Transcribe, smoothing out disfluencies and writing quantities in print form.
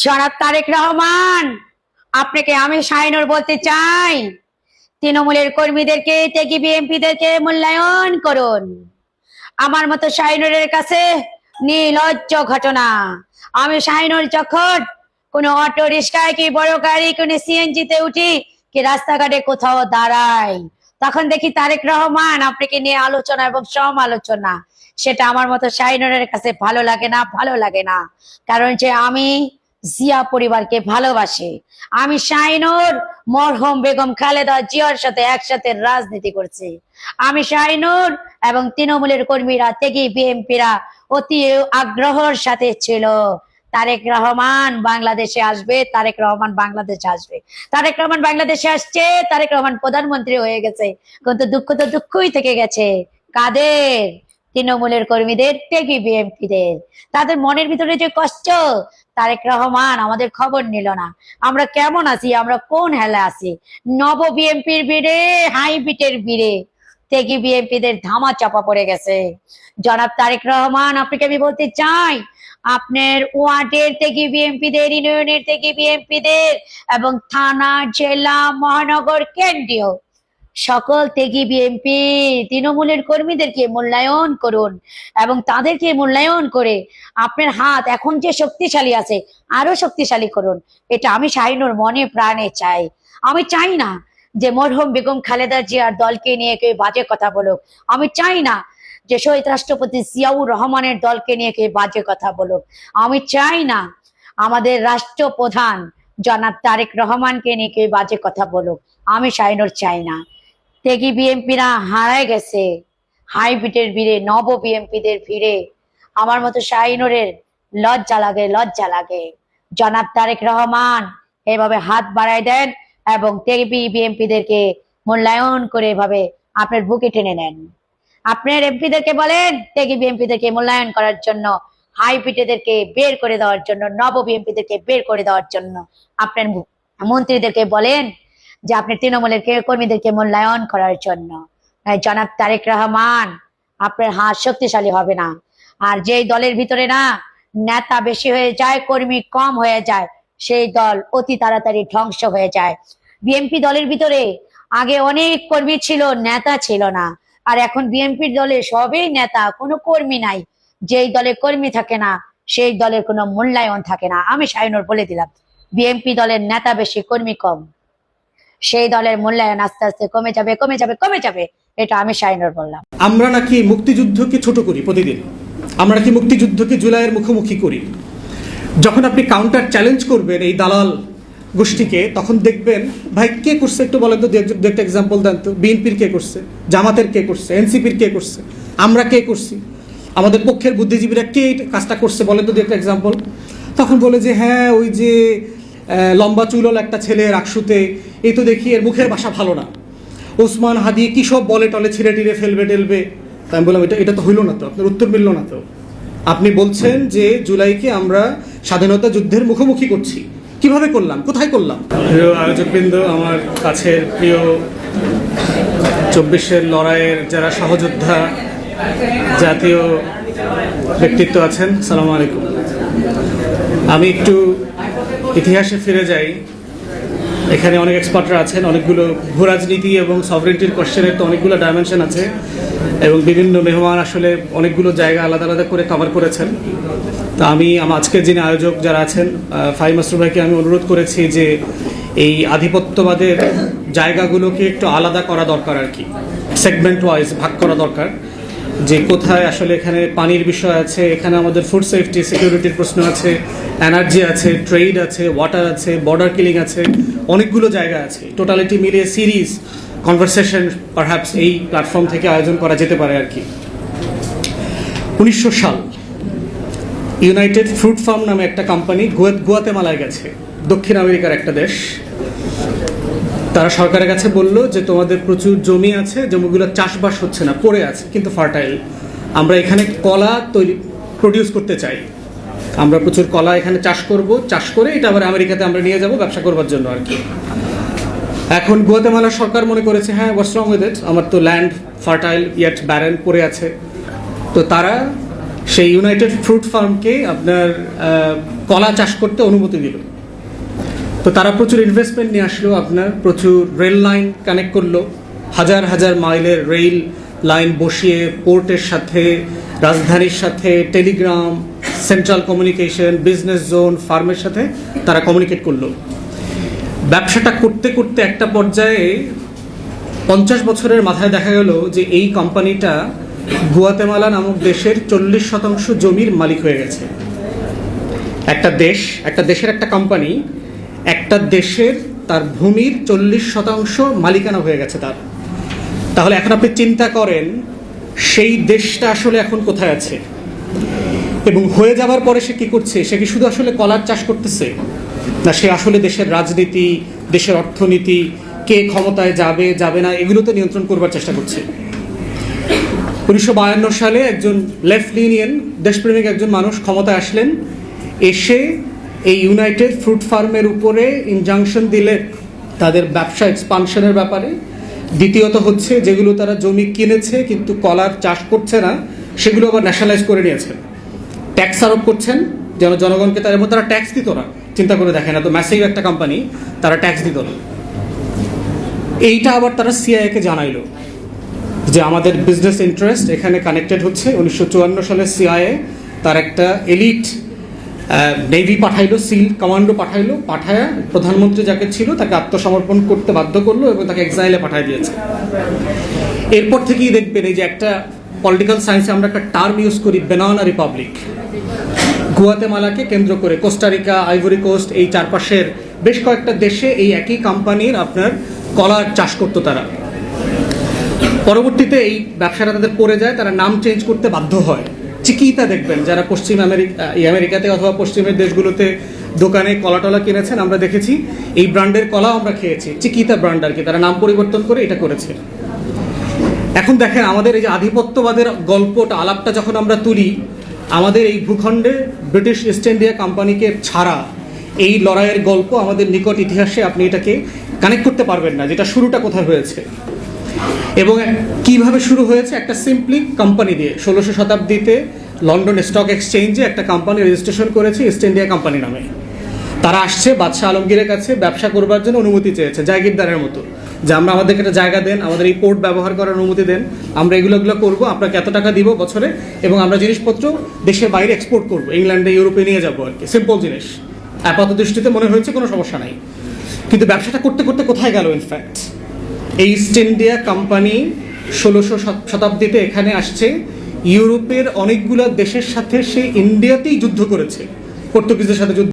জনাব তারেক রহমান, আপনাকে আমি শাহিনুর বলতে চাই, তৃণমূলের কর্মীদেরকে, ত্যাগী বিএনপিদেরকে মূল্যায়ন করুন। আমার মতো শাহিনুরের কাছে নির্লজ্জ ঘটনা। আমি শাহিনুর যখন কোনো অটো রিক্সায় কি বড় গাড়ি কোনো সিএনজিতে উঠি কি রাস্তাঘাটে কোথাও দাঁড়াই, তখন দেখি তারেক রহমান আপনাকে নিয়ে আলোচনা এবং সমালোচনা। সেটা আমার মতো শাহিনুরের কাছে ভালো লাগে না, ভালো লাগে না। কারণ যে আমি জিয়া পরিবারকে ভালোবাসি। আমি শাহিনুর মরহুম বেগম খালেদা জিয়ার সাথে একসাথে রাজনীতি করছি। আমি শাহিনুর এবং তৃণমূলের কর্মীরা, ত্যাগী বিএনপিরা অতি আগ্রহের সাথে ছিল তারেক রহমান বাংলাদেশে আসবে, তারেক রহমান বাংলাদেশে আসবে। তারেক রহমান বাংলাদেশে আসছে, তারেক রহমান প্রধানমন্ত্রী হয়ে গেছে, কিন্তু দুঃখ তো দুঃখই থেকে গেছে। কাদের? তৃণমূলের কর্মীদের, ত্যাগী বিএনপিদের। তাদের মনের ভিতরে যে কষ্ট, তারেক রহমান আমাদের খবর নিল না। আমরা কেমন আছি, আমরা কোন হেলা আছি। নব বিএনপির ভিড়ে, হাইব্রিডের ভিড়ে ত্যাগী বিএনপিদের ধামা চাপা পড়ে গেছে। জনাব তারেক রহমান, আপনাকে আমি বলতে চাই, আপনার ওয়ার্ডের ত্যাগী বিএনপিদের, ইউনিয়নের ত্যাগী বিএনপিদের এবং থানা, জেলা, মহানগর, কেন্দ্রীয় সকল ত্যাগী বিএনপি তৃণমূলের কর্মীদেরকে মূল্যায়ন করুন এবং তাদেরকে মূল্যায়ন করে আপনার হাত এখন যে শক্তিশালী আছে আরো শক্তিশালী করুন। এটা আমি শাহিনুর মনে প্রাণে চাই। আমি চাই না যে মরহুম বেগম খালেদা জিয়ার দলকে নিয়ে কেউ বাজে কথা বলুক। আমি চাই না যে শহীদ রাষ্ট্রপতি জিয়াউর রহমানের দলকে নিয়ে কেউ বাজে কথা বলুক। আমি চাই না আমাদের রাষ্ট্রপ্রধান জনাব তারেক রহমানকে নিয়ে কেউ বাজে কথা বলুক। আমি শাহিনুর চাই না। ত্যাগী বিএনপিরা হারায় গেছে হাইব্রিডের ভিড়ে, নব বিএনপিদের ভিড়ে। আমার মতো শাহিনুরের লজ্জা লাগে, লজ্জা লাগে। জনাব তারেক রহমান এভাবে হাত বাড়ায় দেন এবং ত্যাগী বিএনপিদেরকে মূল্যায়ন করে এভাবে আপনার বুকে টেনে নেন। আপনার এমপিদেরকে বলেন ত্যাগী বিএনপিদেরকে মূল্যায়ন করার জন্য, হাইব্রিডদেরকে বের করে দেওয়ার জন্য, নব বিএনপিদেরকে বের করে দেওয়ার জন্য। আপনার মন্ত্রীদেরকে বলেন যে আপনি তৃণমূলের কর্মীদেরকে মূল্যায়ন করার জন্য। জনাব তারেক রহমান, আপনার হাত শক্তিশালী হবে না। আর যেই দলের ভিতরে না নেতা বেশি হয়ে যায়, কর্মী কম হয়ে যায়, সেই দল অতি তাড়াতাড়ি ধ্বংস হয়ে যায়। বিএনপি দলের ভিতরে আগে অনেক কর্মী ছিল, নেতা ছিল না। আর এখন বিএনপির দলে সবই নেতা, কোনো কর্মী নাই। যেই দলে কর্মী থাকে না সেই দলের কোনো মূল্যায়ন থাকে না। আমি শাহিনুর বলে দিলাম, বিএনপি দলের নেতা বেশি, কর্মী কম, সেই দলের মূল্যায়ন আস্তে আস্তে কমে যাবে, কমে যাবে, কমে যাবে। এটা আমি শাহিনুর বললাম। আমরা নাকি মুক্তিযুদ্ধকে ছোট করি প্রতিদিন, আমরা নাকি মুক্তিযুদ্ধকে জুলাইয়ের মুখোমুখি করি। যখন আপনি কাউন্টার চ্যালেঞ্জ করবেন এই দালাল গোষ্ঠীকে, তখন দেখবেন ভাই কে করছে একটু বলেন তো, দু একটা এক্সাম্পল দেন তো। বিএনপির কে করছে, জামাতের কে করছে, এনসিপির কে করছে, আমরা কে করছি, আমাদের পক্ষের বুদ্ধিজীবীরা কে কাজটা করছে বলেন তো দু একটা এক্সাম্পল। তখন বলে যে হ্যাঁ ওই যে লম্বা চুলল একটা ছেলে রাকসুতে, এই তো দেখি এর মুখের ভাষা ভালো না, ওসমান হাদি কী সব বলে টলে ছিঁড়ে টিড়ে ফেলবে টেলবে। তাই আমি বললাম এটা তো হইল না, তো আপনার উত্তর মিলল না। তো আপনি বলছেন যে জুলাইকে আমরা স্বাধীনতা যুদ্ধের মুখোমুখি করছি, কিভাবে করলাম, কোথায় করলাম? প্রিয় আয়োজকবৃন্দ, আমার কাছের প্রিয় 24-এর লড়াইয়ের যারা সহযোদ্ধা, জাতীয় ব্যক্তিত্ব আছেন, আসসালামু আলাইকুম। আমি একটু ইতিহাসে ফিরে যাই। এখানে অনেক এক্সপার্টরা আছেন, অনেকগুলো ভূরাজনীতি এবং সভরেন্টির কোশ্চেনের তো অনেকগুলো ডাইমেনশন আছে এবং বিভিন্ন মেহমান আসলে অনেকগুলো জায়গা আলাদা আলাদা করে কভার করেছেন। তো আমি আজকের যিনি আয়োজক যারা আছেন, ফাহিম মাসরুর ভাইকে আমি অনুরোধ করেছি যে এই আধিপত্যবাদের জায়গাগুলোকে একটু আলাদা করা দরকার, আর কি সেগমেন্ট ওয়াইজ ভাগ করা দরকার, যে কোথায় আসলে এখানে পানির বিষয় আছে, এখানে আমাদের ফুড সেফটি সিকিউরিটির প্রশ্ন আছে, এনার্জি আছে, ট্রেড আছে, ওয়াটার আছে, বর্ডার কিলিং আছে, অনেকগুলো জায়গা আছে। টোটালিটি মিলিয়ে সিরিজ কনভারসেশন পারহ্যাপস এই প্ল্যাটফর্ম থেকে আয়োজন করা যেতে পারে আর কি। 1900 সাল ইউনাইটেড ফ্রুট ফার্ম নামে একটা কোম্পানি গুয়াতেমালায় গেছে, দক্ষিণ আমেরিকার একটা দেশ। তারা সরকারের কাছে বলল যে তোমাদের প্রচুর জমি আছে, জমিগুলো চাষবাস হচ্ছে না, পড়ে আছে কিন্তু ফার্টাইল, আমরা এখানে কলা প্রডিউস করতে চাই, আমরা প্রচুর কলা এখানে চাষ করব, চাষ করে এটা আবার আমেরিকাতে আমরা নিয়ে যাব ব্যবসা করবার জন্য আর কি। এখন গুয়াতেমালা সরকার মনে করেছে হ্যাঁ হোয়াটস রং উইথ ইট, আমার তো ল্যান্ড ফার্টাইল ইয়েট ব্যারেন পড়ে আছে, তো তারা সেই ইউনাইটেড ফ্রুট ফার্মকে আপনার কলা চাষ করতে অনুমতি দিল। তো তারা প্রচুর ইনভেস্টমেন্ট নিয়ে আসলো, আপনার প্রচুর রেল লাইন কানেক্ট করলো, হাজার হাজার মাইলের রেল লাইন বসিয়ে পোর্টের সাথে, রাজধানীর সাথে, Telegram, central communication, business zone, ফার্মের সাথে তারা কমিউনিকেট করলো। ব্যবসাটা করতে করতে একটা পর্যায়ে 50 বছরের মাথায় দেখা গেল যে এই কোম্পানিটা গুয়াতেমালা নামক দেশের 40% জমির মালিক হয়ে গেছে। একটা দেশের একটা কোম্পানি একটা দেশের তার ভূমির 40% মালিকানা হয়ে গেছে তার। তাহলে এখন আপনি চিন্তা করেন সেই দেশটা আসলে এখন কোথায় আছে, এবং হয়ে যাবার পরে সে কি করছে? সে কি শুধু আসলে কলার চাষ করতেছে, না সে আসলে দেশের রাজনীতি, দেশের অর্থনীতি, কে ক্ষমতায় যাবে যাবে না, এগুলো তো নিয়ন্ত্রণ করবার চেষ্টা করছে। 1952 সালে একজন লেফট লিনিয়ান দেশপ্রেমিক একজন মানুষ ক্ষমতায় আসলেন, এসে এই ইউনাইটেড ফ্রুট ফার্মের উপরে ইনজাংশন দিলে তাদের ব্যবসা এক্সপানশনের ব্যাপারে। দ্বিতীয়ত হচ্ছে যেগুলো তারা জমি কিনেছে কিন্তু কলার চাষ করছে না, সেগুলো আবার ন্যাশনালাইজ করে নিয়েছেন। ট্যাক্স আরোপ করছেন যেন জনগণকে, তার মধ্যে তারা ট্যাক্স দিত না। চিন্তা করে দেখেন, এত ম্যাসিভ একটা কোম্পানি, তারা ট্যাক্স দিত না। এইটা আবার তারা সিআইএকে জানাইলো যে আমাদের বিজনেস ইন্টারেস্ট এখানে কানেক্টেড হচ্ছে। 1954 সালে সিআইএ তার একটা এলিট নেভি পাঠাইলো, সিল কমান্ডো পাঠায় প্রধানমন্ত্রী যাকে ছিল তাকে আত্মসমর্পণ করতে বাধ্য করলো এবং তাকে এক্সাইলে পাঠিয়ে দিয়েছে। এরপর থেকেই দেখবেন এই যে একটা পলিটিক্যাল সায়েন্সে আমরা একটা টার্ম ইউজ করি, বেনানা রিপাবলিক। গুয়াতেমালাকে কেন্দ্র করে কোস্টারিকা, আইভরি কোস্ট, এই চারপাশের বেশ কয়েকটা দেশে এই একই কোম্পানির আপনার কলার চাষ করতো তারা। পরবর্তীতে এই ব্যবসাটা তাদের পড়ে যায়, তারা নাম চেঞ্জ করতে বাধ্য হয়। চিকিতা দেখবেন যারা পশ্চিম আমেরিকাতে অথবা পশ্চিমের দেশগুলোতে দোকানে কলা টলা কিনেছেন, আমরা দেখেছি এই ব্র্যান্ডের কলা আমরা খেয়েছি, চিকিতা ব্র্যান্ড আর কি। তারা নাম পরিবর্তন করে এটা করেছে। এখন দেখেন আমাদের এই যে আধিপত্যবাদের গল্পটা, আলাপটা যখন আমরা তুলি, আমাদের এই ভূখণ্ডে ব্রিটিশ ইস্ট ইন্ডিয়া কোম্পানিকে ছাড়া এই লড়াইয়ের গল্প আমাদের নিকট ইতিহাসে আপনি এটাকে কানেক্ট করতে পারবেন না, যেটা শুরুটা কোথায় হয়েছে এবং কিভাবে শুরু হয়েছে। একটা সিম্পলি কোম্পানি দিয়ে 16 শতাব্দীতে লন্ডন স্টক এক্সচেঞ্জে একটা কোম্পানি রেজিস্ট্রেশন করেছে ইস্ট ইন্ডিয়া কোম্পানি নামে। তারা আসছে বাদশাহ আলমগীরের কাছে ব্যবসা করবার জন্য অনুমতি চেয়েছে, জায়গিরদারের মতো, যে আমরা আমাদেরকে একটা জায়গা দেন, আমাদের এই পোর্ট ব্যবহার করার অনুমতি দেন, আমরা এগুলো করবো, আপনাকে এত টাকা দিব বছরে, এবং আমরা জিনিসপত্র দেশের বাইরে এক্সপোর্ট করবো, ইংল্যান্ডে, ইউরোপে নিয়ে যাবো আর কি। সিম্পল জিনিস, আপাত দৃষ্টিতে মনে হয়েছে কোনো সমস্যা নাই, কিন্তু ব্যবসাটা করতে করতে কোথায় গেল? ইনফ্যাক্ট এই ইস্ট ইন্ডিয়া কোম্পানি 16 শতাব্দীতে এখানে আসছে, ইউরোপের অনেকগুলো দেশের সাথে সে ইন্ডিয়াতেই যুদ্ধ করেছে, পর্তুগিজদের সাথে যুদ্ধ